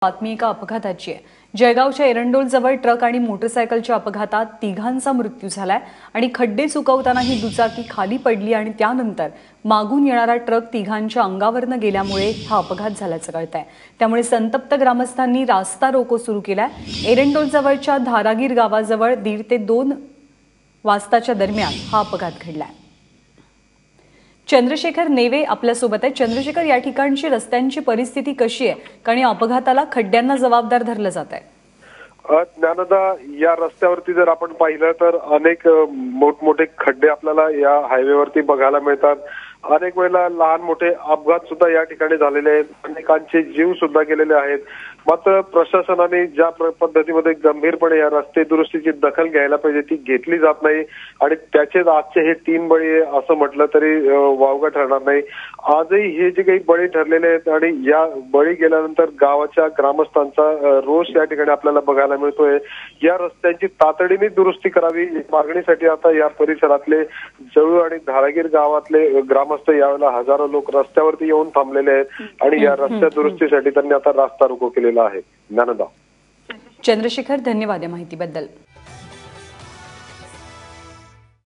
बातमी एका अपघाताची आहे। जळगावच्या एरंडोल जवळ ट्रक आणि मोटरसायकलच्या अपघातात तिघांचा मृत्यू झालाय आणि खड्डे चुकवताना ही दुचाकी खाली पडली आणि त्यानंतर मागून येणारा ट्रक तिघांच्या अंगावरनं गेल्यामुळे हा अपघात झाल्याचं कळतंय। त्यामुळे संतप्त ग्रामस्थांनी रास्ता रोको सुरू केलाय। एरंडोल जवळच्या धारागीर गावाजवळ 1:30 ते 2 वाजताच्या दरम्यान हा अपघात घडलाय। चंद्रशेखर नेवे आपल्यासोबत आहे। चंद्रशेखर, या ठिकाणची रस्त्यांची परिस्थिती कशी आहे? कारण या अपघाताला खड्ड्यांना जबाबदार धरलं जात आहे। ज्ञानदा, या रस्त्यावरती जर आपण पाहिलं तर अनेक मोठमोठे खड्डे आपल्याला या हायवेवरती बघायला मिळतात। अनेक वेळेला लहान मोठे अपघात सुद्धा या ठिकाणी झालेले आहेत, अनेकांचे जीव सुद्धा गेलेले आहेत। मात्र प्रशासनाने ज्या पद्धतीमध्ये गंभीरपणे या रस्ते दुरुस्तीची दखल घ्यायला पाहिजे ती घेतली जात नाही आणि त्याचेच आजचे हे 3 बळी असं म्हटलं तरी वावगं ठरणार नाही। आजही हे जे काही बळी ठरलेले आहेत आणि या बळी गेल्यानंतर गावाच्या ग्रामस्थांचा रोष या ठिकाणी आपल्याला बघायला मिळतोय। या रस्त्यांची तातडीने दुरुस्ती करावी मागणीसाठी आता या परिसरातले जळू आणि धारागीर गावातले ग्रामस्थ यावेळेला हजारो लोक रस्त्यावरती येऊन थांबलेले आहेत आणि या रस्त्या दुरुस्तीसाठी त्यांनी आता रास्ता रोको केलेला आहे। ज्ञानदा, चंद्रशेखर, धन्यवाद या माहितीबद्दल।